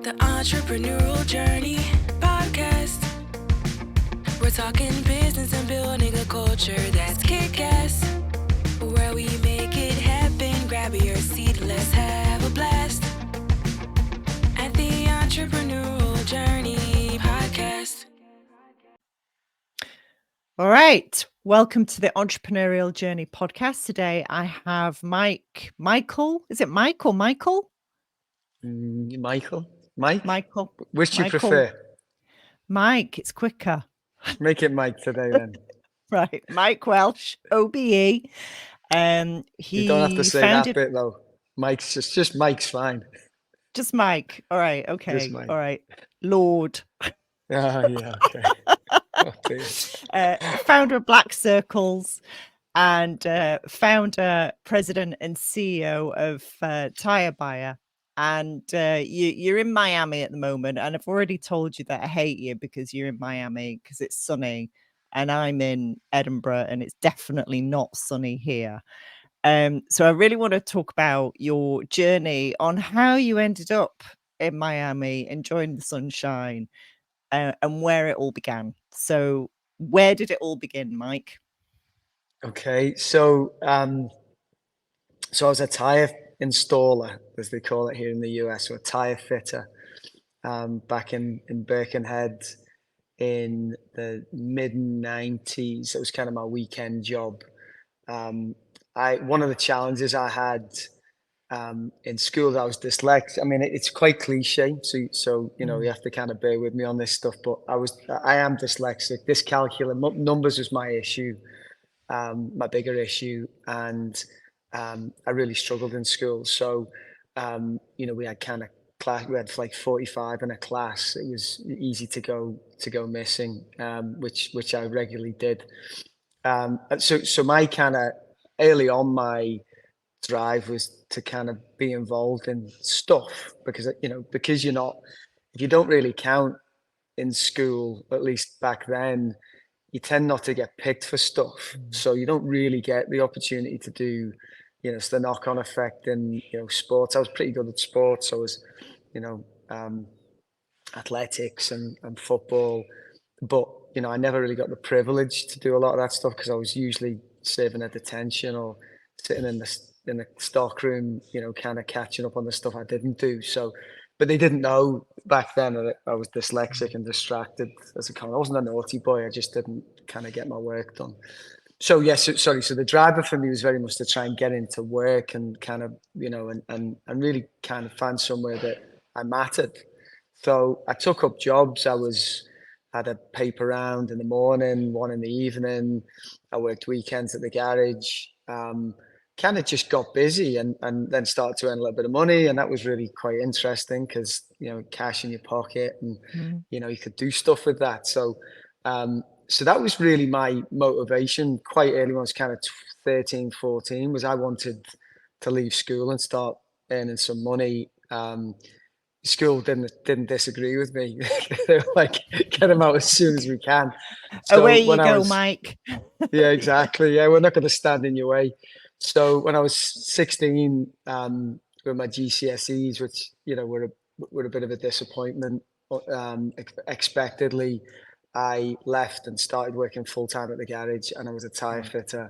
The Entrepreneurial Journey podcast. We're talking business and building a culture that's kick-ass. Where we make it happen, grab your seat, let's have a blast. At the Entrepreneurial Journey podcast. All right. Welcome to the Entrepreneurial Journey podcast. Today I have Michael. Is it Michael? Michael? Mike? Michael. Which do you Michael. prefer? Mike, it's quicker. Make it Mike today then. Right. Mike Welch, OBE. You don't have to say that bit though. Mike's just Mike's fine. Just Mike. All right. Okay. Just Mike. All right. Lord. Oh, yeah. Okay. Oh, dear. Founder of Blackcircles and founder, president, and CEO of Tirebuyer. And you're in Miami at the moment, and I've already told you that I hate you because you're in Miami because it's sunny, and I'm in Edinburgh, and it's definitely not sunny here. So I really want to talk about your journey on how you ended up in Miami, enjoying the sunshine, and where it all began. So where did it all begin, Mike? Okay. So I was a tire installer, as they call it here in the US, or a tire fitter, back in Birkenhead in the mid 90s. It was kind of my weekend job. One of the challenges I had in school, I was dyslexic. I mean, it's quite cliche, so you know, you have to kind of bear with me on this stuff. But I am dyslexic. Dyscalculia, numbers was my issue, my bigger issue, and I really struggled in school. So you know, we had kind of class. We had like 45 in a class. It was easy to go missing, which I regularly did. So my kind of early on, my drive was to kind of be involved in stuff because if you don't really count in school, at least back then, you tend not to get picked for stuff. So you don't really get the opportunity to do, it's the knock-on effect in, sports. I was pretty good at sports. I was, athletics and football, but, I never really got the privilege to do a lot of that stuff because I was usually serving at detention or sitting in the stock room, kind of catching up on the stuff I didn't do. So, but they didn't know back then that I was dyslexic and distracted as a kind. I wasn't a naughty boy. I just didn't kind of get my work done. So yes, So the driver for me was very much to try and get into work and kind of, and really kind of find somewhere that I mattered. So I took up jobs. Had a paper round in the morning, one in the evening. I worked weekends at the garage. Kind of just got busy and then started to earn a little bit of money, and that was really quite interesting because cash in your pocket and you could do stuff with that. So that was really my motivation quite early when I was kind of 13, 14, was I wanted to leave school and start earning some money. School didn't disagree with me. They were like, get them out as soon as we can. So away you go, Mike. Yeah, exactly. Yeah, we're not going to stand in your way. So when I was 16, with my GCSEs, which were a bit of a disappointment, expectedly, I left and started working full time at the garage, and I was a tire fitter,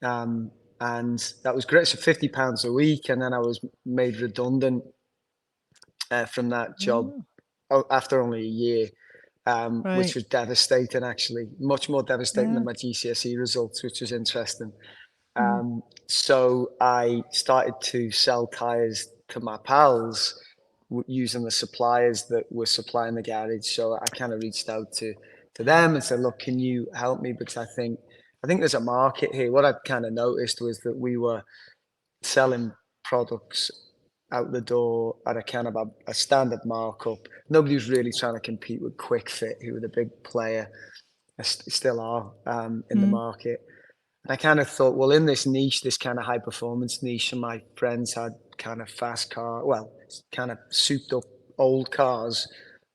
and that was great. So £50 a week, and then I was made redundant from that job after only a year, which was devastating. Actually, much more devastating than my GCSE results, which was interesting. So I started to sell tires to my pals using the suppliers that were supplying the garage. So I kind of reached out to them and said, look, can you help me? Because I think there's a market here. What I kind of noticed was that we were selling products out the door at a kind of a standard markup. Nobody was really trying to compete with KwikFit, who were the big player, still are, in the market. And I kind of thought, well, in this niche, this kind of high performance niche, and my friends had kind of fast car, well, kind of souped up old cars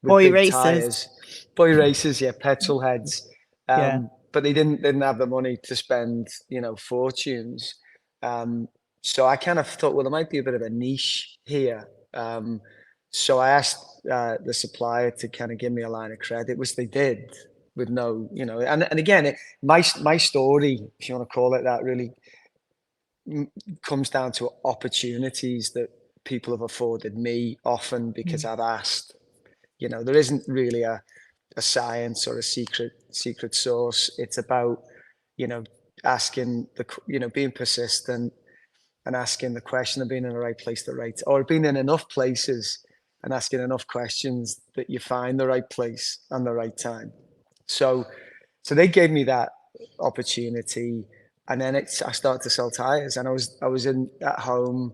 with boy big racers. tires. Boy racers, yeah, petrol heads. But they didn't have the money to spend, fortunes. So I kind of thought, well, there might be a bit of a niche here. So I asked the supplier to kind of give me a line of credit, which they did with no, and again, my story, if you want to call it that, really comes down to opportunities that people have afforded me often because I've asked. There isn't really a science or a secret sauce. It's about, asking being persistent and asking the question and being in the right place at the right, or being in enough places and asking enough questions that you find the right place and the right time. So they gave me that opportunity, and then I started to sell tires, and I was at home.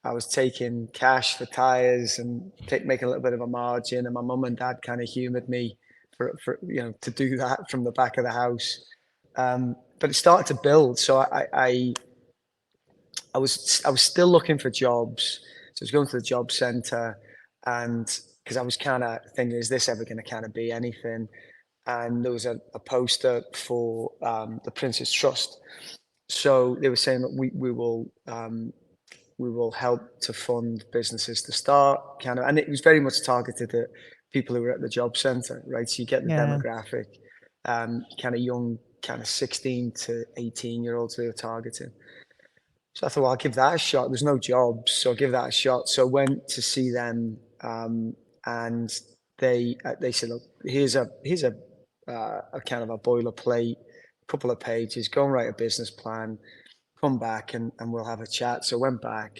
I was taking cash for tires and making a little bit of a margin, and my mum and dad kind of humoured me for to do that from the back of the house. But it started to build, so I was still looking for jobs. So I was going to the job centre, and because I was kind of thinking, is this ever going to kind of be anything? And there was a poster for the Prince's Trust. So they were saying that we will help to fund businesses to start, kind of, and it was very much targeted at people who were at the job centre, right? So you get the demographic, kind of young, kind of 16 to 18-year-olds they were targeting. So I thought, well, I'll give that a shot. There's no jobs, so I'll give that a shot. So I went to see them, and they said, look, here's a kind of a boilerplate, couple of pages, go and write a business plan, come back and we'll have a chat. So I went back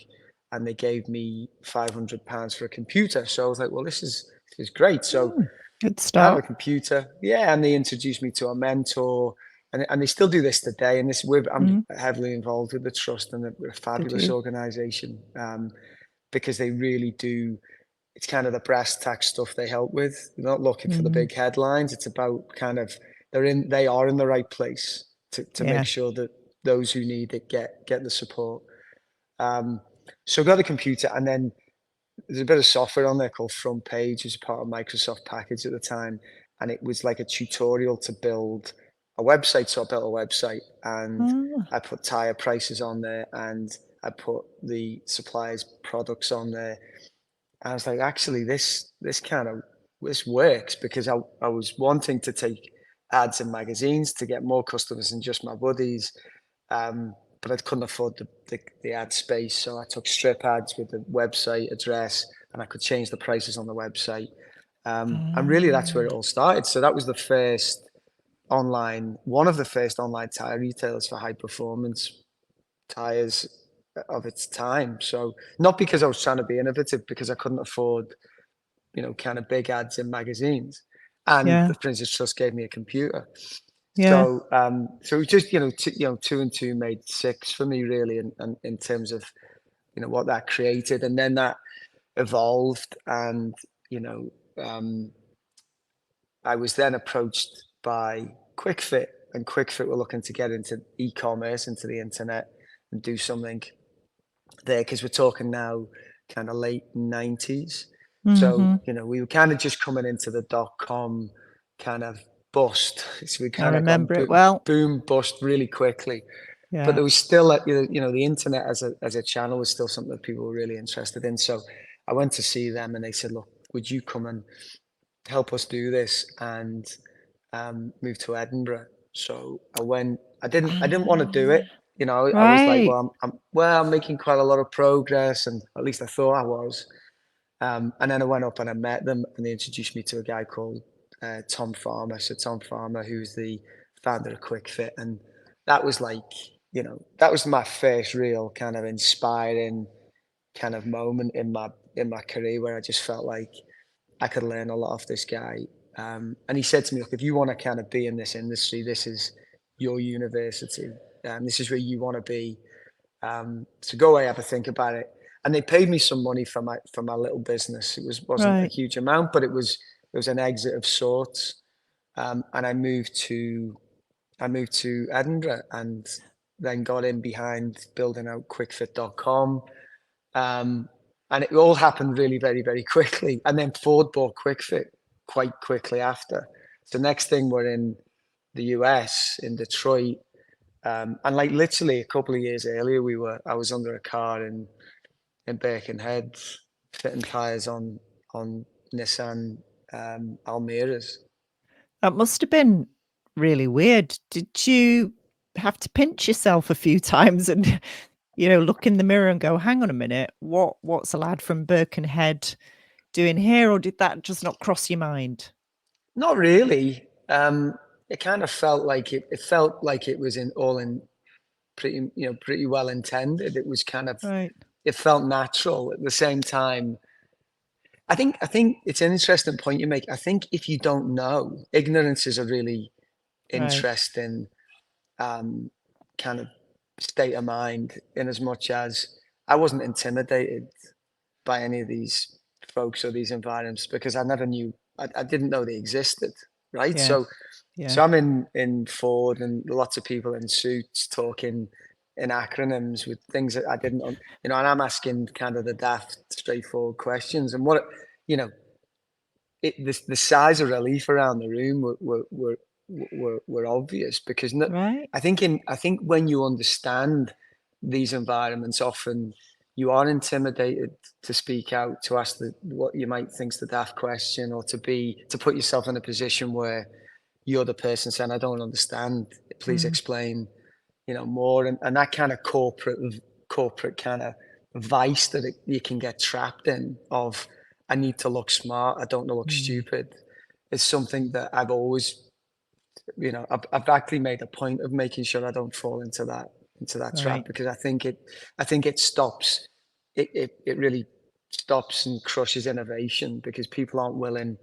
and they gave me £500 for a computer. So I was like, well, this is great. So good I have a start. computer. Yeah. And they introduced me to a mentor, and they still do this today. And I'm heavily involved with the trust, and they're a fabulous organization, because they really do. It's kind of the brass tack stuff they help with. They're not looking for the big headlines. It's about kind of they are in the right place to make sure that those who need it get the support. So I got a computer, and then there's a bit of software on there called Front Page, as part of Microsoft package at the time, and it was like a tutorial to build a website. So I built a website, and I put tire prices on there, and I put the suppliers' products on there. I was like, actually, this works, because I was wanting to take ads in magazines to get more customers than just my buddies, but I couldn't afford the ad space, so I took strip ads with the website address, and I could change the prices on the website, and really that's where it all started. So that was one of the first online tire retailers for high performance tires of its time. So not because I was trying to be innovative, because I couldn't afford, kind of big ads in magazines. And the Prince's Trust gave me a computer. So so it was just, two and two made six for me, really, and in terms of, what that created. And then that evolved, and, I was then approached by KwikFit, and KwikFit were looking to get into e-commerce, into the internet, and do something there, because we're talking now kind of late 90s. So, we were kind of just coming into the .com kind of bust. So we kind of remember it well. Boom, bust really quickly. But there was still, the internet as a channel was still something that people were really interested in. So I went to see them, and they said, look, would you come and help us do this, and move to Edinburgh? So I went. I didn't want to do it. I was like, well, I'm making quite a lot of progress, and at least I thought I was. And then I went up and I met them, and they introduced me to a guy called Tom Farmer. So Tom Farmer, who's the founder of KwikFit, and that was like, that was my first real kind of inspiring kind of moment in my career, where I just felt like I could learn a lot off this guy. And he said to me, look, if you want to kind of be in this industry, this is your university. This is where you want to be. So go away, have a think about it. And they paid me some money for my little business. It wasn't a huge amount, but it was an exit of sorts. And I moved to Edinburgh, and then got in behind building out KwikFit.com. And it all happened really very, very quickly. And then Ford bought KwikFit quite quickly after. So next thing, we're in the US, in Detroit. And like literally a couple of years earlier, I was under a car in Birkenhead, fitting tires on Nissan Almiras. That must have been really weird. Did you have to pinch yourself a few times and, look in the mirror and go, hang on a minute, what's a lad from Birkenhead doing here? Or did that just not cross your mind? Not really. It kind of felt like it felt like it was in pretty well intended. It was kind of, Right. it felt natural at the same time. I think it's an interesting point you make. I think if you don't know, ignorance is a really Right. interesting kind of state of mind, in as much as I wasn't intimidated by any of these folks or these environments because I never knew, I didn't know they existed, right? Yeah. So Yeah. I'm in Ford and lots of people in suits talking in acronyms with things that I didn't, and I'm asking kind of the daft, straightforward questions. And the sighs of relief around the room were obvious because Right. I think when you understand these environments, often you are intimidated to speak out, to ask what you might think's the daft question, or to put yourself in a position where you're the person saying, "I don't understand. Please Mm. explain, more." And that kind of corporate kind of vice that you can get trapped in of, I need to look smart. I don't know, look Mm. stupid, is something that I've always, I've actually made a point of making sure I don't fall into that trap, Right. because I think it stops, it really stops and crushes innovation, because people aren't willing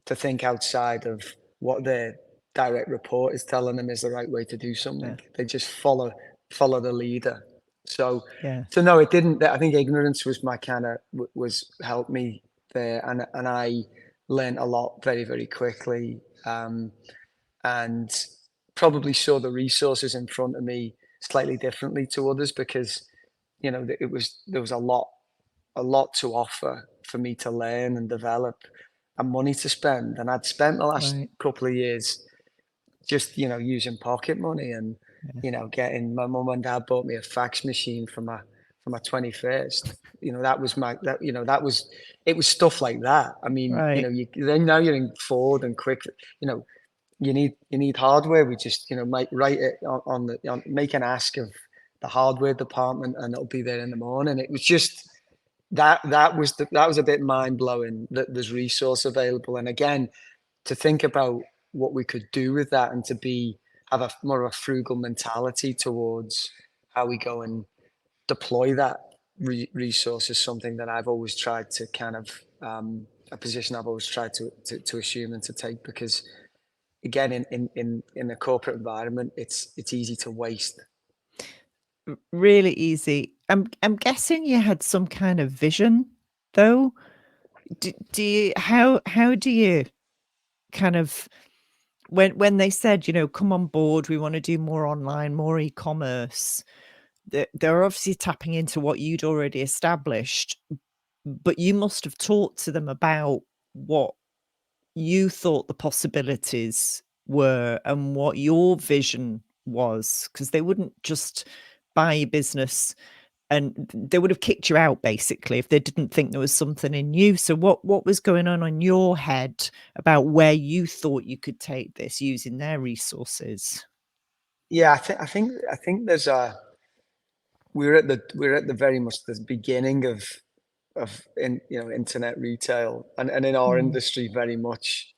to think outside of what their direct report is telling them is the right way to do something. Yeah. They just follow the leader. So Yeah. no, it didn't. I think ignorance was my kind of was helped me there, and I learned a lot very, very quickly, and probably saw the resources in front of me slightly differently to others, because there was a lot to offer for me to learn and develop, and money to spend. And I'd spent the last Right. couple of years just, using pocket money, and, Yeah. getting, my mum and dad bought me a fax machine for my 21st. That was it was stuff like that. I mean, Right. then now you're in Ford and Quick, you need hardware. We just, might write it make an ask of the hardware department, and it'll be there in the morning. It was just, that was a bit mind blowing, that there's resource available. And again, to think about what we could do with that, and to have a more of a frugal mentality towards how we go and deploy that resource, is something that I've always tried to kind of, a position I've always tried to assume and to take, because again, in a corporate environment, it's easy to waste. Really easy. I'm guessing you had some kind of vision, though. Do you how do you kind of, when they said, come on board, we want to do more online, more e-commerce, they're obviously tapping into what you'd already established, but you must have talked to them about what you thought the possibilities were and what your vision was, because they wouldn't just buy your business, and they would have kicked you out basically if they didn't think there was something in you. So what was going on in your head about where you thought you could take this using their resources? Yeah, I think there's a we're at the very much the beginning of internet retail, and in our Mm. industry, very much,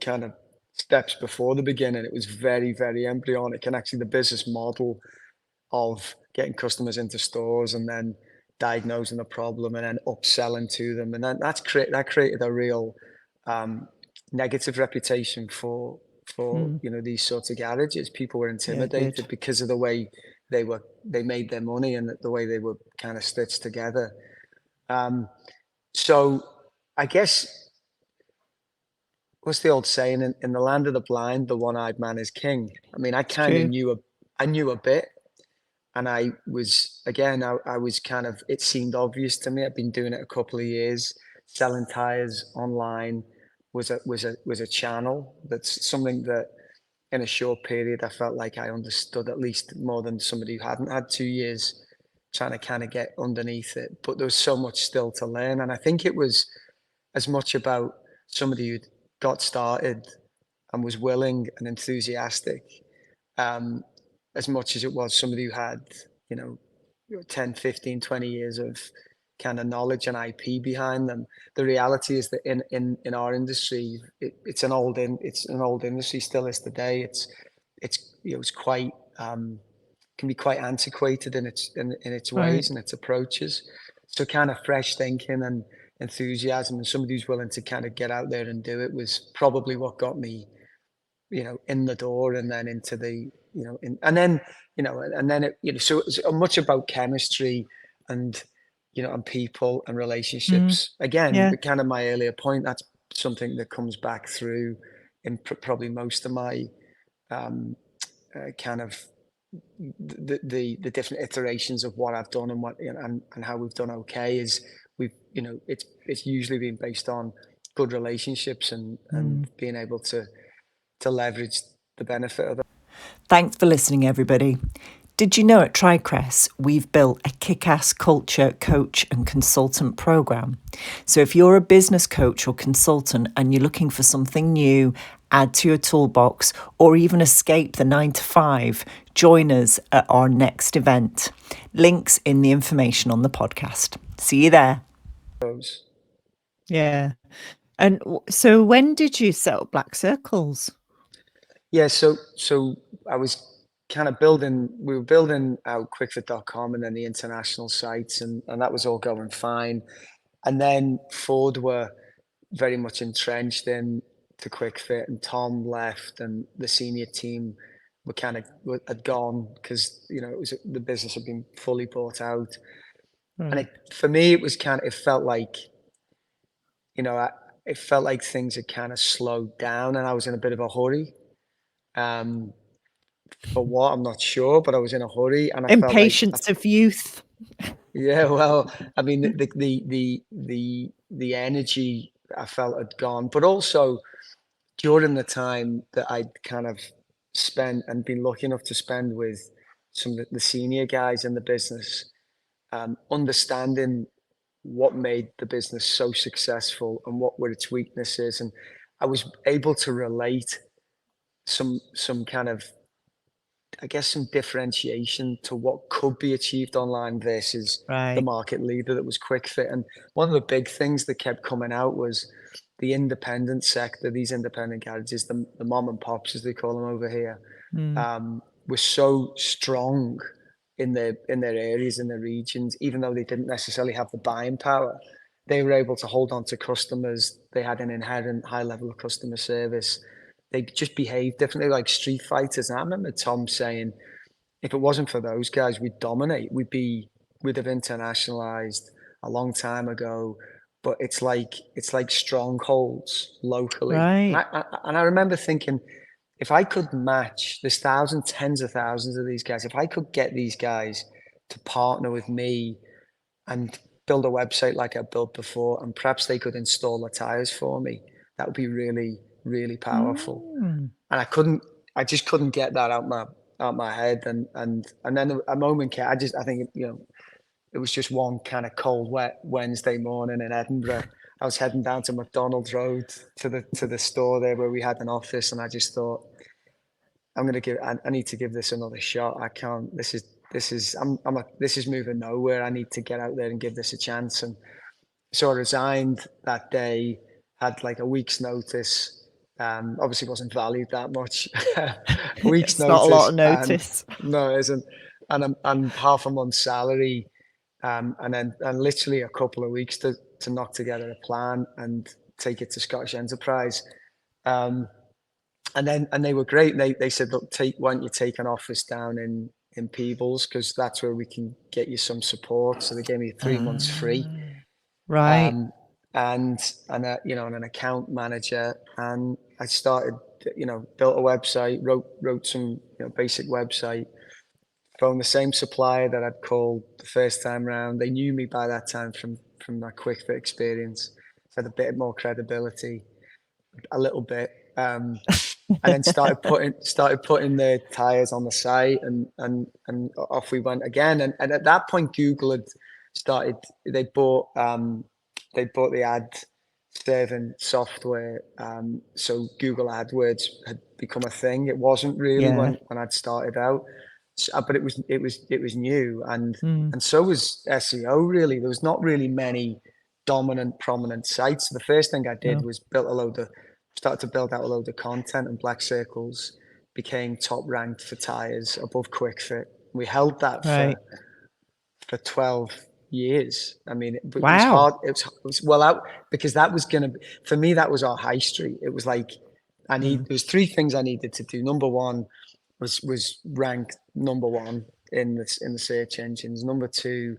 kind of steps before the beginning. It was very, very embryonic, and actually the business model of getting customers into stores and then diagnosing the problem and then upselling to them, and then that created a real, negative reputation for Mm. these sorts of garages. People were Yeah, it did. intimidated because of the way they made their money, and the way they were kind of stitched together. Um, so I guess, what's the old saying, in the land of the blind, the one-eyed man is king. I mean, It's true. I knew a bit, and I was, again, I was kind of, it seemed obvious to me. I've been doing it a couple of years. Selling tires online was a channel. That's something that, in a short period, I felt like I understood, at least more than somebody who hadn't had 2 years trying to kind of get underneath it. But there was so much still to learn, and I think it was as much about somebody who got started and was willing and enthusiastic, as much as it was somebody who had, you know, 10, 15, 20 years of kind of knowledge and IP behind them. The reality is that in our industry, it's an old industry, still is today. It's quite can be quite antiquated in its ways and its approaches. So kind of fresh thinking and enthusiasm and somebody who's willing to kind of get out there and do it was probably what got me, in the door and then into the, and then, so it's much about chemistry and, and people and relationships. Again, the kind of my earlier point, that's something that comes back through in probably most of my kind of the different iterations of what I've done and what, and how we've done okay is it's usually been based on good relationships and being able to leverage the benefit of them. Thanks for listening, everybody. Did you know at Tricrest, we've built a kick-ass culture, coach and consultant program. So if you're a business coach or consultant and you're looking for something new, add to your toolbox, or even escape the 9 to 5, join us at our next event. Links in the information on the podcast. See you there. Yeah. And so when did you set up Blackcircles? Yeah, so I was kind of we were building out KwikFit.com and then the international sites, and that was all going fine. And then Ford were very much entrenched in to KwikFit, and Tom left, and the senior team had gone because the business had been fully bought out. And for me, it felt like, it felt like things had kind of slowed down, and I was in a bit of a hurry. For what, I'm not sure, but I was in a hurry, and I impatience felt like, of youth. Yeah, well, I mean, the energy I felt had gone, but also during the time that I'd kind of spent and been lucky enough to spend with some of the senior guys in the business, understanding what made the business so successful and what were its weaknesses, and I was able to relate some kind of, I guess, some differentiation to what could be achieved online versus the market leader that was KwikFit. And one of the big things that kept coming out was the independent sector, these independent garages, the mom and pops, as they call them over here, were so strong in their areas, in their regions, even though they didn't necessarily have the buying power. They were able to hold on to customers. They had an inherent high level of customer service. They just behaved differently, like street fighters. And I remember Tom saying, if it wasn't for those guys, we'd dominate. We'd have internationalized a long time ago. But it's like strongholds locally. And I remember thinking, if I could match, there's thousands, tens of thousands of these guys. If I could get these guys to partner with me and build a website like I built before, and perhaps they could install the tires for me, that would be really, really powerful. And I just couldn't get that out my head. And then a moment came, I think, it was just one kind of cold, wet Wednesday morning in Edinburgh. I was heading down to McDonald's Road to the store there where we had an office, and I just thought, I need to give this another shot. I can't. This is moving nowhere. I need to get out there and give this a chance. And so I resigned that day. Had like a week's notice. Obviously wasn't valued that much. A week's notice. Not a lot of notice. No, it isn't. And I'm half a month's salary. And literally a couple of weeks to knock together a plan and take it to Scottish Enterprise. And they were great. They said, look, why don't you take an office down in Peebles, because that's where we can get you some support. So they gave me 3 months free. Right. And an account manager, and I started, built a website, wrote some basic website, phoned the same supplier that I'd called the first time round. They knew me by that time from my KwikFit experience. So I had a bit more credibility, a little bit. And then started putting the tires on the site, and off we went again. And at that point, Google had started. They bought the ad serving software. So Google AdWords had become a thing. It wasn't really Yeah. when I'd started out, but it was new, and Mm. so was SEO. Really, there was not really many dominant, prominent sites. The first thing I did No. was started to build out a load of content, and Blackcircles became top ranked for tires above KwikFit. We held that Right. for 12 years. I mean, it was Wow. hard. It was well out because that was going to, for me, that was our high street. It was like, there was three things I needed to do. Number one was rank number one in the search engines. Number two,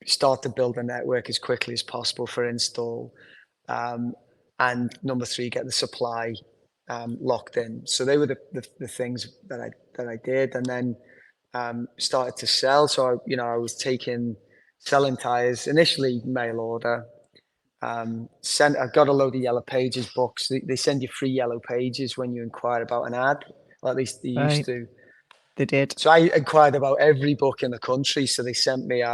start to build a network as quickly as possible for install. And number three, get the supply locked in. So they were the things that I did, and then started to sell. So I was selling tires initially, mail order. I got a load of Yellow Pages books. They send you free Yellow Pages when you inquire about an ad, or at least they used to. They did. So I inquired about every book in the country. So they sent me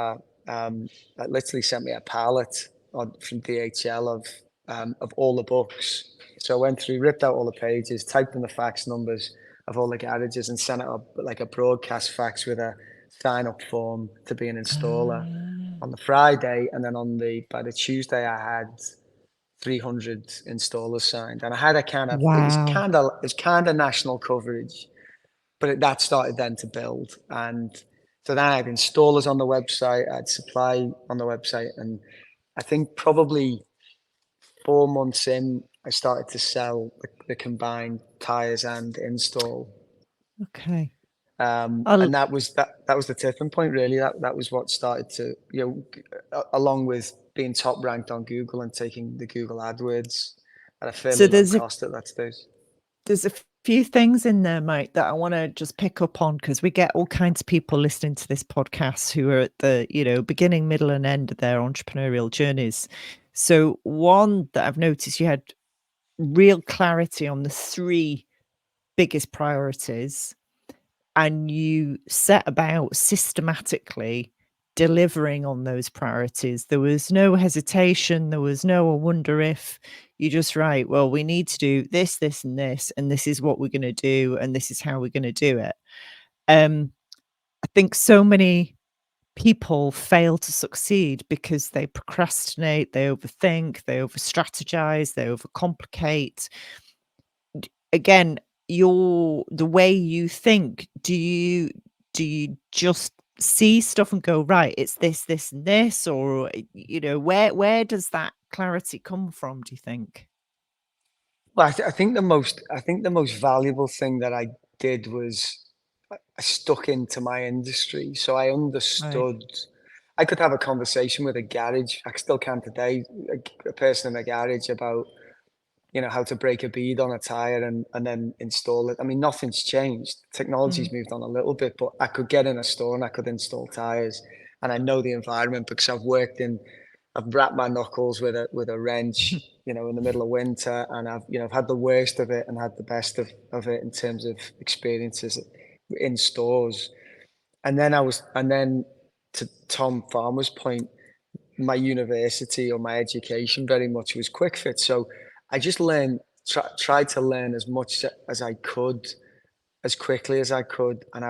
literally sent me a pallet from DHL of all the books. So I went through, ripped out all the pages, typed in the fax numbers of all the garages, and sent it up like a broadcast fax with a sign-up form to be an installer on the Friday, and then by the Tuesday I had 300 installers signed, and I had a kind of it was Wow. kind of national coverage, but that started then to build, and so then I had installers on the website, I had supply on the website, and I think probably 4 months in, I started to sell the combined tires and install. Okay. And that was the tipping point, really. That was what started to, along with being top ranked on Google and taking the Google AdWords at a fairly low cost at that stage. There's a few things in there, Mike, that I want to just pick up on, because we get all kinds of people listening to this podcast who are at the beginning, middle, and end of their entrepreneurial journeys. So one that I've noticed, you had real clarity on the three biggest priorities, and you set about systematically delivering on those priorities. There was no hesitation. There was no I wonder if. You just right. Well, we need to do this, this, and this, and this is what we're going to do, and this is how we're going to do it. I think so many people fail to succeed because they procrastinate, they overthink, they over-strategize, they overcomplicate. Again, the way you think, do you just see stuff and go, right, it's this, this, and this, or where does that clarity come from, do you think? Well, I think the most valuable thing that I did was I stuck into my industry. So I understood. I could have a conversation with a garage. I still can today. A person in a garage about how to break a bead on a tire and then install it. I mean, nothing's changed. Technology's moved on a little bit, but I could get in a store and I could install tires, and I know the environment because I've wrapped my knuckles with a wrench, in the middle of winter, and I've had the worst of it and had the best of it in terms of experiences in stores. And then to Tom Farmer's point, my university or my education very much was KwikFit. So I just tried to learn as much as I could, as quickly as I could. And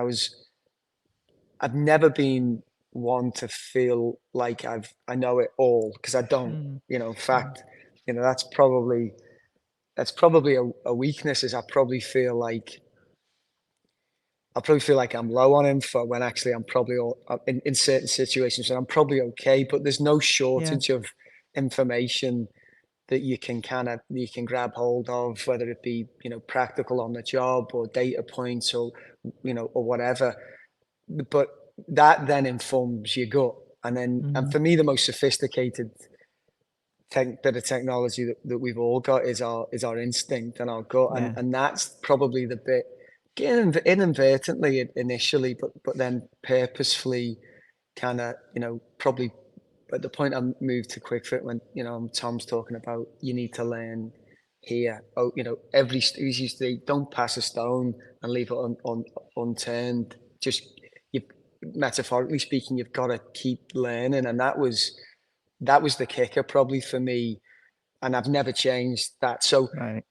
I've never been one to feel like I know it all, because I don't. In fact, that's probably a weakness. Is I probably feel like I'm low on info when actually I'm probably in certain situations, and I'm probably okay. But there's no shortage of information that you can grab hold of, whether it be practical on the job or data points or or whatever. But that then informs your gut, and for me, the most sophisticated bit of technology that we've all got is our instinct and our gut, and that's probably the bit inadvertently initially, but then purposefully, kind of probably at the point I moved to KwikFit, when Tom's talking about you need to learn here. Oh, every he used to say, don't pass a stone and leave it unturned. Just metaphorically speaking, you've got to keep learning, and that was the kicker probably for me. and I've never changed that. So Right.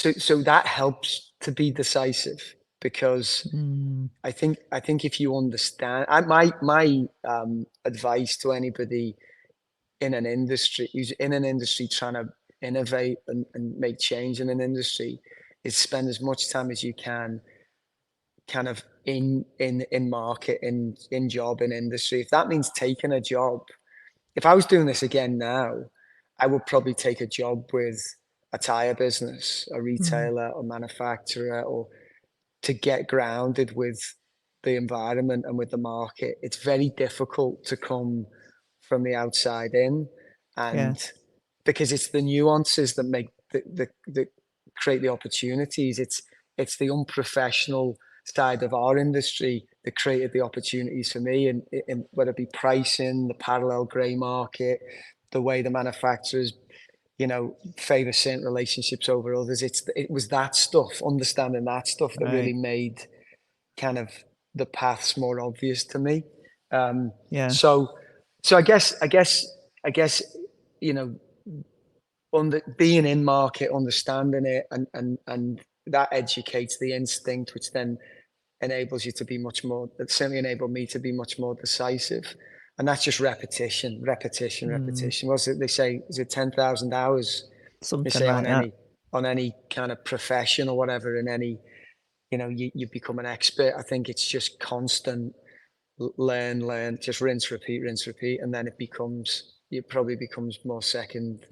that helps to be decisive, because Mm. I think if you understand, my advice to anybody in an industry who's in an industry trying to innovate and make change in an industry, is spend as much time as you can kind of in market, in job, in industry. If that means taking a job, if I was doing this again now, I would probably take a job with a tire business, a retailer, or manufacturer, or to get grounded with the environment and with the market. It's very difficult to come from the outside in, Yeah. and because it's the nuances that make that create the opportunities. It's the unprofessional side of our industry that created the opportunities for me, and whether it be pricing, the parallel grey market, the way the manufacturers, favor certain relationships over others. It was that stuff, understanding that stuff, that really Right. made kind of the paths more obvious to me. Yeah. So I guess, you know, being in market, understanding it, and that educates the instinct, which then enables you to be much more. It certainly enabled me to be much more decisive, and that's just repetition, repetition, Mm. repetition. What's it they say? Is it 10,000 hours? They Something say like that. on any kind of profession or whatever, in any, you become an expert. I think it's just constant learn, just rinse, repeat, and then it probably becomes more second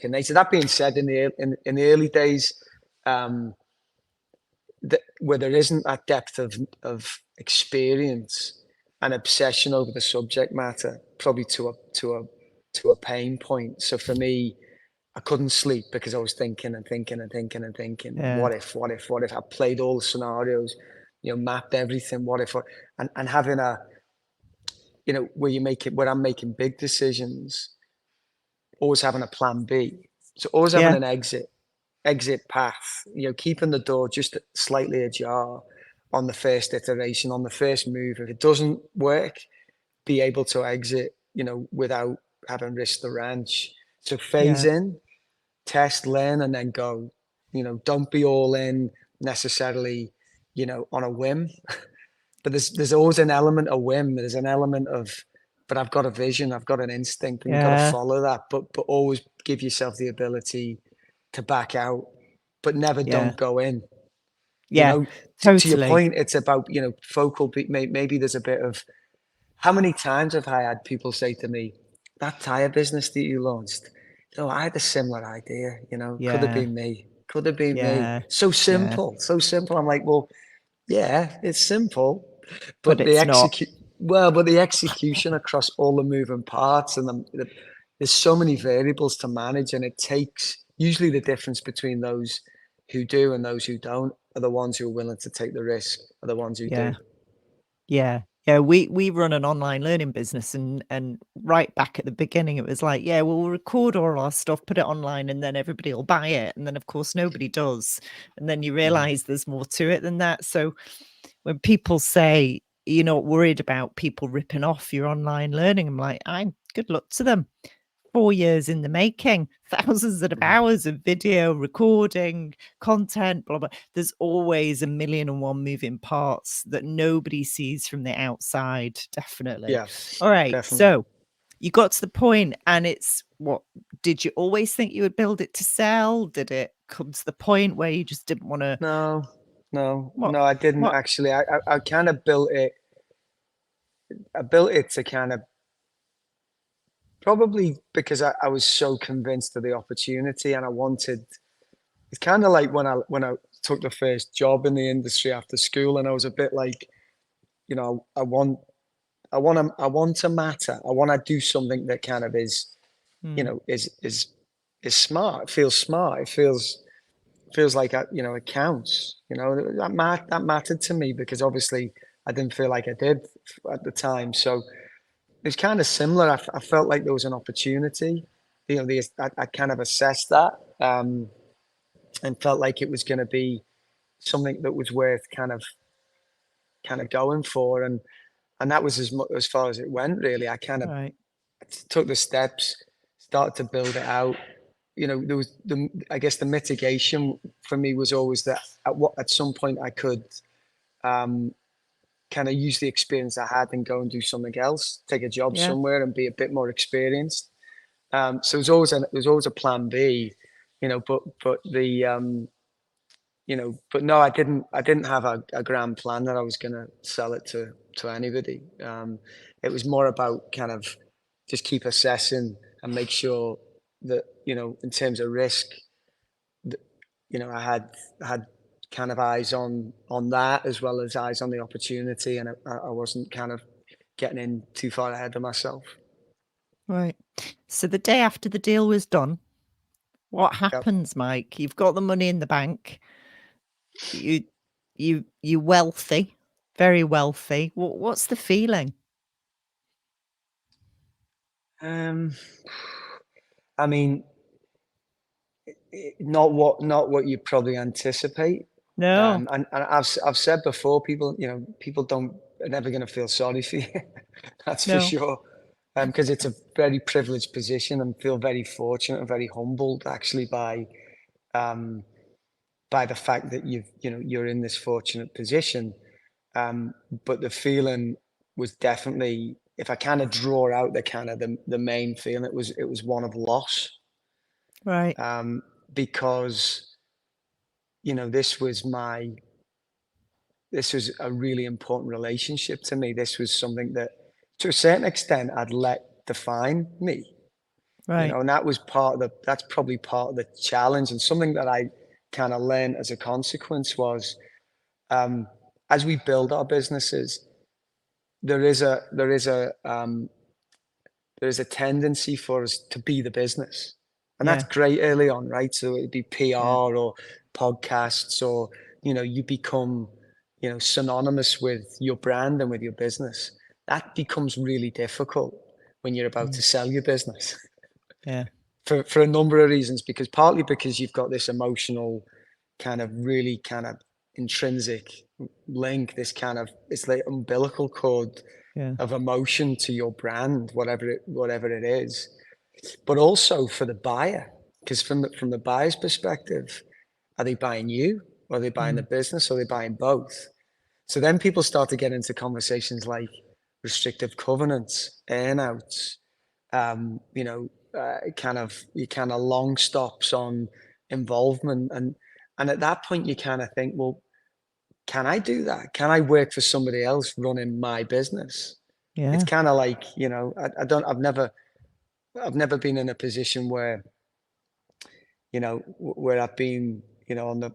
nature. That being said, in the early days, where there isn't that depth of experience and obsession over the subject matter, probably to a pain point. So for me, I couldn't sleep because I was thinking and thinking and thinking and thinking. Yeah. What if? I played all the scenarios, mapped everything. What if? And having where I'm making big decisions, always having a plan B. So always having Yeah. an exit path, keeping the door just slightly ajar on the first iteration, on the first move. If it doesn't work, be able to exit, without having risked the wrench. So phase Yeah. in, test, learn, and then go. Don't be all in necessarily, on a whim. But there's always an element of whim. There's an element of, but I've got a vision, I've got an instinct, and you've got to Yeah. follow that. But always give yourself the ability to back out, but never Yeah. don't go in. Yeah. To your Totally. point, it's about, maybe there's a bit of, how many times have I had people say to me, that tire business that you launched, I had a similar idea, could have Yeah. been me, could have been me. Yeah. So Yeah. simple, so simple. I'm like, well, yeah, it's simple, But but the it's not. execution across all the moving parts, and there's so many variables to manage, and it takes, usually the difference between those who do and those who don't are the ones who are willing to take the risk, are the ones who Yeah. do. Yeah. Yeah, we run an online learning business, and right back at the beginning it was like, yeah, we'll record all our stuff, put it online, and then everybody will buy it. And then of course nobody does. And then you realize there's more to it than that. So when people say you're not worried about people ripping off your online learning, I'm like, good luck to them. 4 years in the making, thousands of hours of video recording, content, blah, blah. There's always a million and one moving parts that nobody sees from the outside, definitely. Yeah, All right, definitely. so you got to the point, and it's what, did you always think you would build it to sell? Did it come to the point where you just didn't want to? No, What? I didn't What? actually. I kind of built it. I built it to kind of, probably because I was so convinced of the opportunity, and I wanted. It's kind of like when I took the first job in the industry after school, and I was a bit like, I want to matter. I want to do something that kind of is, Hmm. is smart. It feels smart. It feels like, it counts. That mattered to me, because obviously I didn't feel like I did at the time. So it's kind of similar. I felt like there was an opportunity. I kind of assessed that, and felt like it was going to be something that was worth kind of going for, and that was as far as it went, really. I kind of Right. took the steps, started to build it out, there was I guess the mitigation for me was always that at some point I could kind of use the experience I had and go and do something else, take a job Yeah. somewhere and be a bit more experienced. So there's always a plan B, but the but no, I didn't have a grand plan that I was going to sell it to anybody. It was more about kind of just keep assessing and make sure that, in terms of risk, that, I had kind of eyes on that as well as eyes on the opportunity, and I wasn't kind of getting in too far ahead of myself. Right. So the day after the deal was done, what Yep. happens, Mike? You've got the money in the bank. You wealthy, very wealthy. What's the feeling? I mean, not what you probably anticipate. No, And I've said before, people are never going to feel sorry for you. That's for no. sure. Because it's a very privileged position, and feel very fortunate and very humbled actually by the fact that you're in this fortunate position. But the feeling was definitely, if I kind of draw out the main feeling, it was one of loss. Right. Because this was a really important relationship to me. This was something that, to a certain extent, I'd let define me. Right. And that's probably part of the challenge, and something that I kind of learned as a consequence was, as we build our businesses, there is a tendency for us to be the business, and that's Yeah. great early on, right? So it'd be PR Yeah. or podcasts, or you become synonymous with your brand and with your business. That becomes really difficult when you're about to sell your business. Yeah. For a number of reasons, partly because you've got this emotional kind of really kind of intrinsic link, it's like umbilical cord Yeah. of emotion to your brand, whatever it is. But also for the buyer, because from the buyer's perspective, are they buying you, or are they buying the business, or are they buying both? So then people start to get into conversations like restrictive covenants, earnouts, kind of long stops on involvement, and at that point you kind of think, well, can I do that? Can I work for somebody else running my business? It's Yeah. kind of like, I've never been in a position where, where I've been, on the,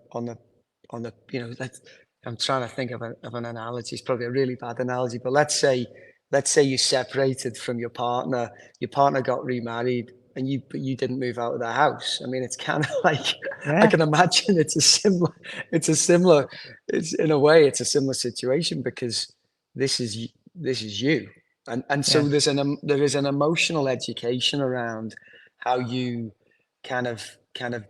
I'm trying to think of an analogy. It's probably a really bad analogy, but let's say you separated from your partner got remarried, and you didn't move out of the house. I mean, it's kind of like, I Yeah. can imagine it's in a way, it's a similar situation, because this is you. And so Yeah. there is an emotional education around how you kind of uh,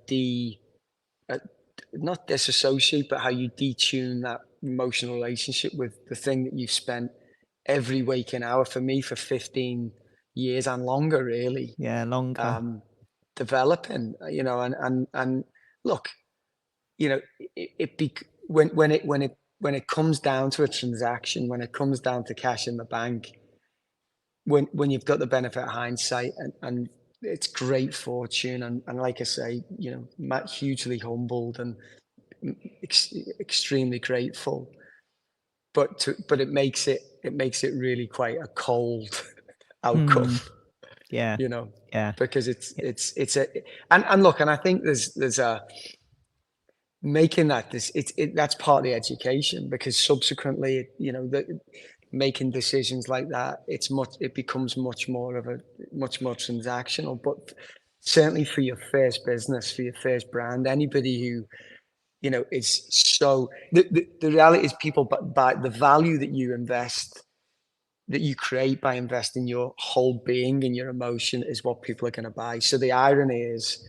not disassociate, but how you detune that emotional relationship with the thing that you've spent every waking hour, for me, for 15 years and longer, really, Yeah. Longer. developing, and look, when it comes down to a transaction, when it comes down to cash in the bank, when you've got the benefit of hindsight, and it's great fortune, and like I say, Matt, hugely humbled and extremely grateful, but it makes it really quite a cold outcome, Yeah. Yeah. because it's a, and look, and I think there's a making that that's part of the education, because subsequently, making decisions like that, it becomes much more transactional. But certainly for your first business, for your first brand, anybody who is so, the reality is, people buy the value that you create by investing your whole being and your emotion, is what people are going to buy. So the irony is,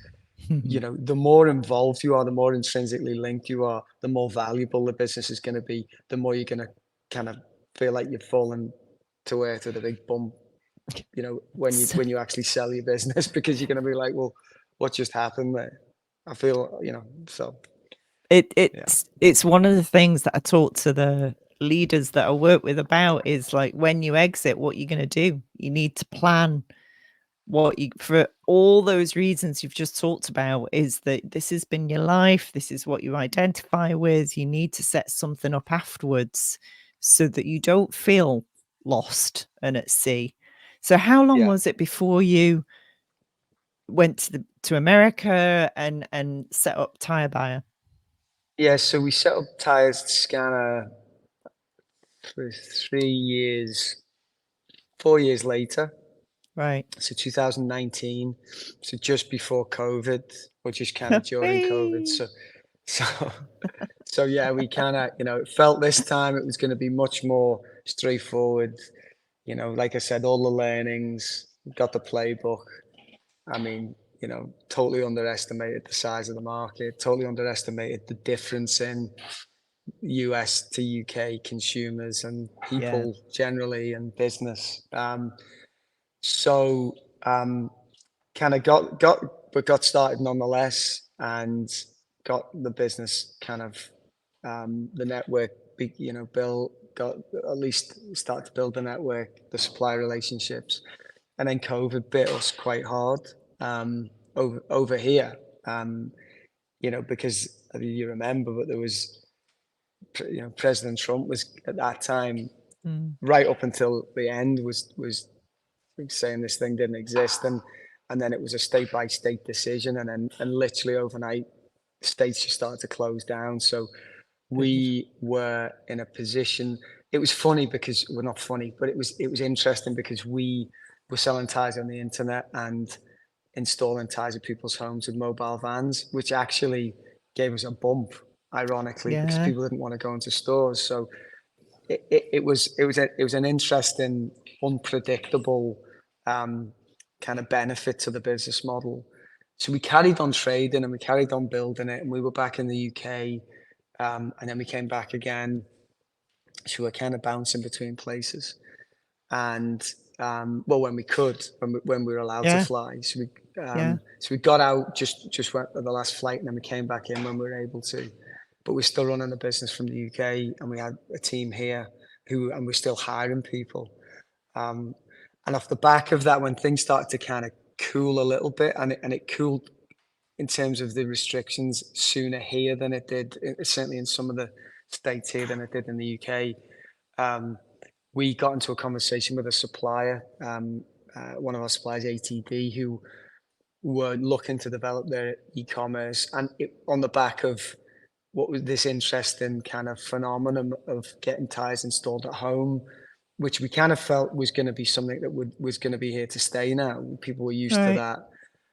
the more involved you are, the more intrinsically linked you are, the more valuable the business is going to be, the more you're going to kind of feel like you've fallen to earth with a big bump, when So, you actually sell your business, because you're going to be like, well, what just happened there. I feel, so It's one of the things that I talk to the leaders that I work with about is like when you exit, what you're going to do. You need to plan for all those reasons you've just talked about, is that this has been your life. This is what you identify with. You need to set something up afterwards so that you don't feel lost and at sea. So how long was it before you went to America and set up Tirebuyer? Yeah, so we set up Tirescanner for 4 years later. Right. So 2019, so just before COVID, or just kind of during COVID. So yeah, we kind of, it felt this time it was going to be much more straightforward. Like I said, all the learnings, got the playbook. I mean, totally underestimated the size of the market, totally underestimated the difference in US to UK consumers and people generally and business. So kind of got started nonetheless, and got the business kind of the network, built, got at least started to build the network, the supply relationships, and then COVID bit us quite hard over here. Because you remember, but there was, President Trump was at that time, right up until the end, was saying this thing didn't exist, and then it was a state by state decision, and literally overnight, states just started to close down. So we were in a position. It was funny because we're not funny, but it was interesting because we were selling tires on the internet and installing tires at people's homes with mobile vans, which actually gave us a bump, ironically, because people didn't want to go into stores. So it was an interesting, unpredictable kind of benefit to the business model. So we carried on trading and we carried on building it, and we were back in the UK, and then we came back again. So we were kind of bouncing between places, and well, when we could, when we were allowed to fly. So we got out, just went on the last flight, and then we came back in when we were able to. But we're still running the business from the UK, and we had a team here and we're still hiring people. And off the back of that, when things started to kind of cool a little bit, and it cooled in terms of the restrictions sooner here than it did, certainly in some of the states here, than it did in the UK. We got into a conversation with a supplier, one of our suppliers, ATD, who were looking to develop their e-commerce, and on the back of what was this interesting kind of phenomenon of getting tires installed at home, which we kind of felt was going to be something that was going to be here to stay now. People were used to that.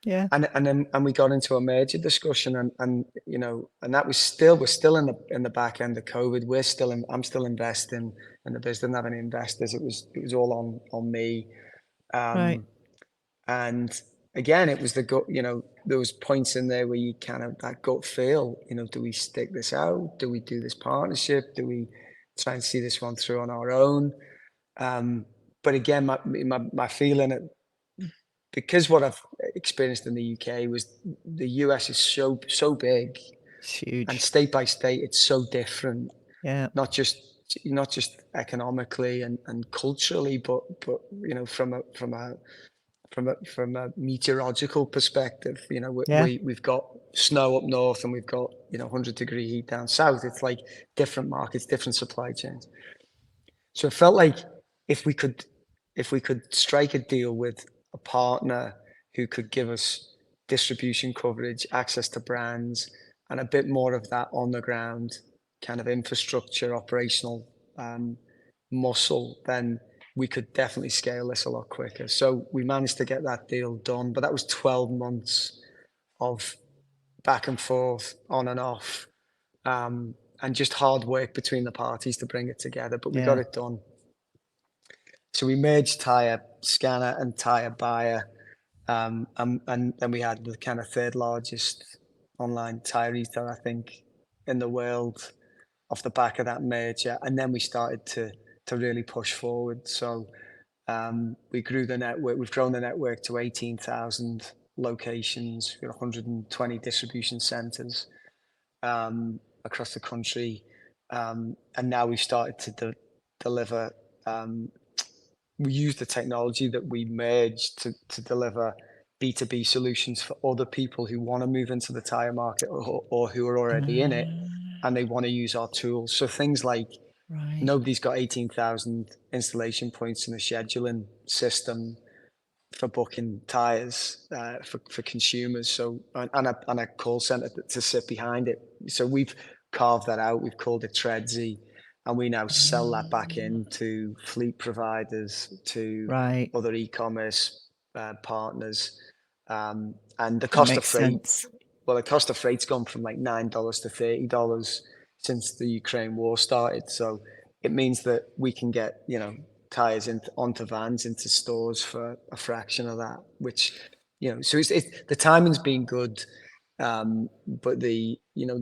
Yeah. And we got into a major discussion, and that was we're still in the back end of COVID. I'm still investing in the business, didn't have any investors. It was all on me. And again, it was the gut, there was points in there where you kind of, that gut feel, do we stick this out? Do we do this partnership? Do we try and see this one through on our own? But again, my feeling, because what I've experienced in the UK was the US is so big, It's huge, and state by state, it's so different. Yeah. Not just economically and culturally, but from a meteorological perspective, we've got snow up north and we've got 100-degree heat down south. It's like different markets, different supply chains. So it felt like if we could strike a deal with a partner who could give us distribution coverage, access to brands, and a bit more of that on the ground kind of infrastructure, operational muscle, then we could definitely scale this a lot quicker. So we managed to get that deal done, but that was 12 months of back and forth, on and off, and just hard work between the parties to bring it together, but we got it done. So we merged Tirescanner and Tirebuyer, and then we had the kind of third largest online tire retailer, I think, in the world off the back of that merger. And then we started to really push forward. So we grew the network. We've grown the network to 18,000 locations. We've got 120 distribution centres across the country, and now we've started to deliver. We use the technology that we merged to deliver B2B solutions for other people who want to move into the tyre market or who are already in it, and they want to use our tools. So things like Right. nobody's got 18,000 installation points in a scheduling system for booking tyres for consumers. So and a call center to sit behind it. So we've carved that out. We've called it Tredsy, and we now sell that back into fleet providers, to Right. other e-commerce partners, and the That cost of makes freight. sense. Well, the cost of freight's gone from like $9 to $30 since the Ukraine war started. So it means that we can get, tires onto vans into stores for a fraction of that, which, so it's the timing's been good, but the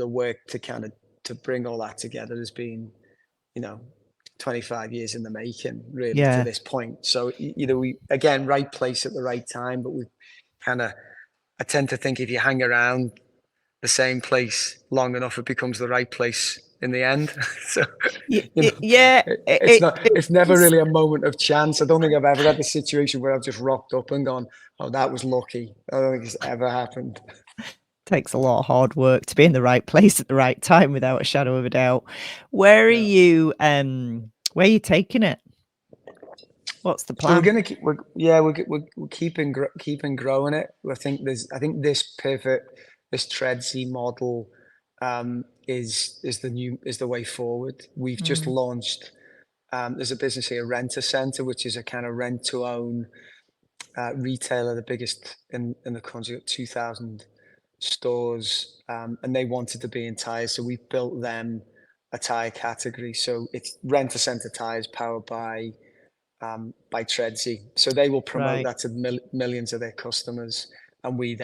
work to bring all that together has been, 25 years in the making, really, to Yeah. this point. So we again, right place at the right time, but we I tend to think if you hang around the same place long enough, it becomes the right place in the end. So Yeah. it's never really a moment of chance. I don't think I've ever had a situation where I've just rocked up and gone, oh, that was lucky. I don't think it's ever happened. Takes a lot of hard work to be in the right place at the right time, without a shadow of a doubt. Where are you taking it? What's the So we're plan? going to keep, we're keeping growing it. I think this pivot, this Tredsy model, is the way forward. We've just launched. There's a business here, Rent-A-Centre, which is a kind of rent to own retailer, the biggest in the country, got 2,000 stores, and they wanted to be in tyres, so we built them a tyre category. So it's Rent-A-Centre tyres powered by Tredsy. So they will promote Right. that to millions of their customers, and we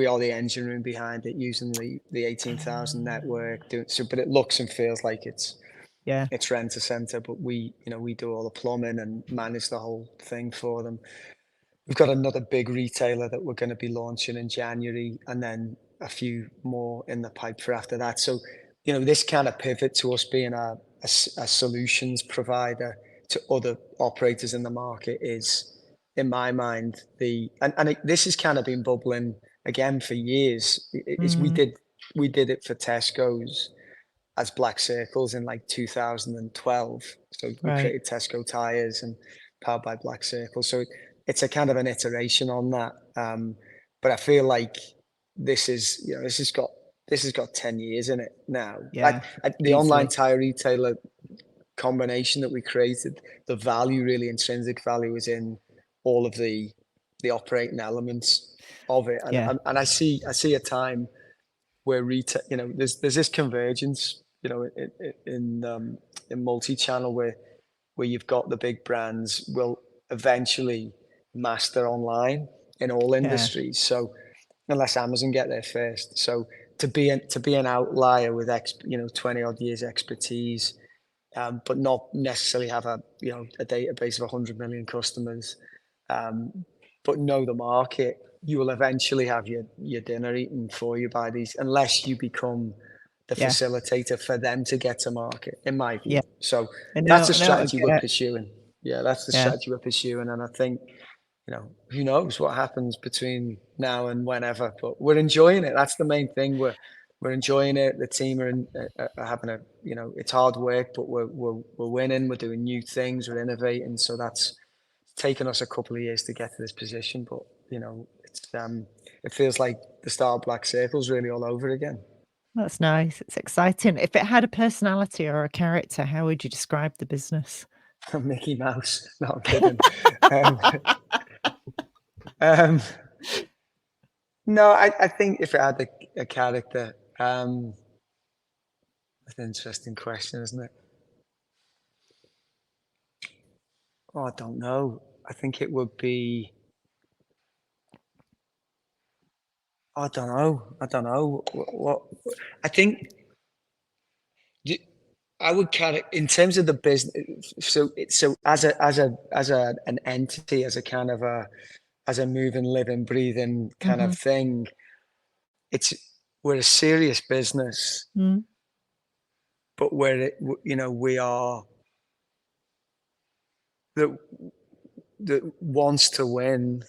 are the engine room behind it, using the 18,000 network. But it looks and feels like it's Rent-A-Centre, but we do all the plumbing and manage the whole thing for them. We've got another big retailer that we're going to be launching in January, and then a few more in the pipe for after that. So, this kind of pivot to us being a solutions provider to other operators in the market is, in my mind, this has kind of been bubbling again for years. We did it for Tesco's as Blackcircles in like 2012. So we Right. created Tesco tires and powered by Blackcircles. So it's a kind of an iteration on that. But I feel like this has got 10 years in it now. Yeah. The online Easily. tire retailer combination that we created, the value, really intrinsic value, is in all of the operating elements of it. Yeah. And I see a time where retail, there's this convergence, in multi-channel where you've got the big brands will eventually master online in all industries. So unless Amazon get there first, so to be an outlier with 20 odd years expertise, but not necessarily have a database of 100 million customers, but know the market, you will eventually have your dinner eaten for you by these, unless you become the facilitator for them to get to market, in my view. Yeah. So And that's the now strategy we're pursuing. Yeah, that's the strategy we're pursuing. And I think, who knows what happens between now and whenever, but we're enjoying it. That's the main thing. We're enjoying it. The team are having it's hard work, but we're winning. We're doing new things. We're innovating. So that's taken us a couple of years to get to this position, but it feels like the start of Blackcircles really all over again. That's nice. It's exciting. If it had a personality or a character, how would you describe the business? Mickey Mouse. No, I'm kidding. No, I think if it had a character, that's an interesting question, isn't it? Oh, I don't know. I think it would be. I don't know. What I think. I would in terms of the business. So as an entity, as a kind of as a moving, living, breathing kind of thing. We're a serious business, but we are that wants to win,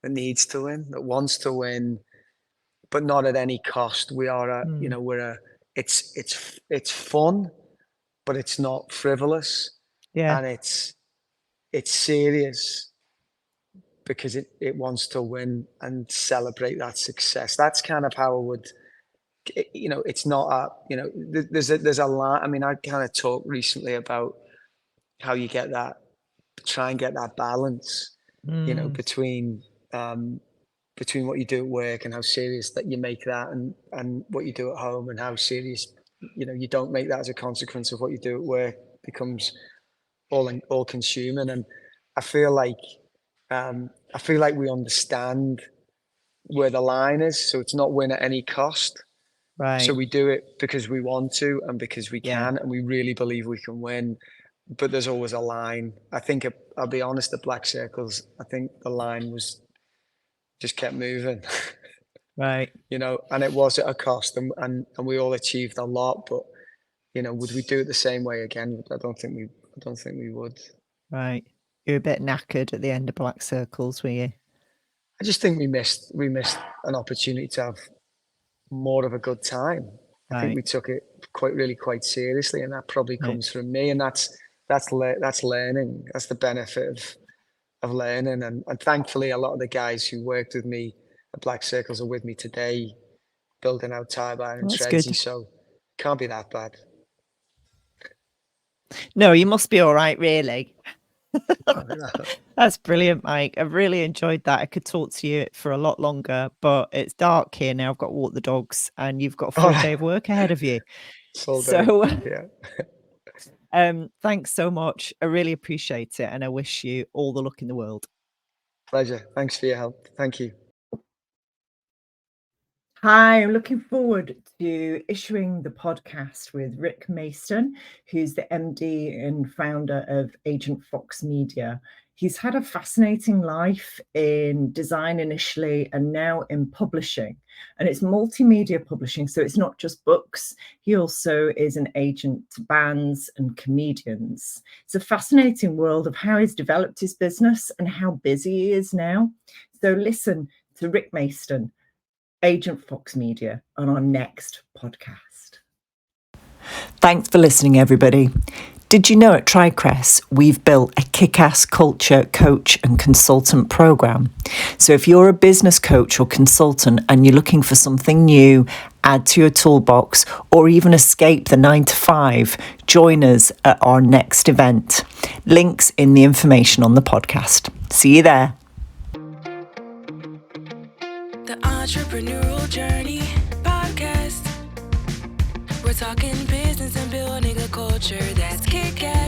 that needs to win, that wants to win, but not at any cost. We are it's fun, but it's not frivolous, and it's serious because it wants to win and celebrate that success. That's kind of how I would, it's not there's a lot. I mean, I kind of talked recently about how you try and get that balance, between what you do at work and how serious that you make that, and what you do at home and how serious, you don't make that as a consequence of what you do at work becomes all consuming. And I feel like we understand where the line is. So it's not win at any cost. Right. So we do it because we want to and because we can, and we really believe we can win. But there's always a line. I think, I'll be honest, at Blackcircles, I think the line was just kept moving. Right. And it was at a cost, and we all achieved a lot, but would we do it the same way again? I don't think we would. Right. You're a bit knackered at the end of Blackcircles, were you? I just think we missed an opportunity to have more of a good time. I think we took it quite seriously, and that probably comes from me, and that's learning. That's the benefit of learning, and thankfully a lot of the guys who worked with me at Blackcircles are with me today, building out Tirebuyer and Tredsy, so can't be that bad. No, you must be all right, really. That's brilliant, Mike. I've really enjoyed that. I could talk to you for a lot longer, but it's dark here now. I've got to walk the dogs, and you've got a full day of work ahead of you. So thanks so much. I really appreciate it, and I wish you all the luck in the world. Pleasure. Thanks for your help. Thank you. Hi, I'm looking forward to issuing the podcast with Rick Mason, who's the MD and founder of Agent Fox Media. He's had a fascinating life in design initially and now in publishing, and it's multimedia publishing. So it's not just books. He also is an agent to bands and comedians. It's a fascinating world of how he's developed his business and how busy he is now. So listen to Rick Mason, Agent Fox Media, on our next podcast. Thanks for listening, everybody. Did you know at Tricrest we've built a kick-ass culture coach and consultant program? So if you're a business coach or consultant and you're looking for something new, add to your toolbox, or even escape the 9-to-5, join us at our next event. Links in the information on the podcast. See you there. The Entrepreneurial Journey podcast. We're talking business and building a culture that's kick-ass.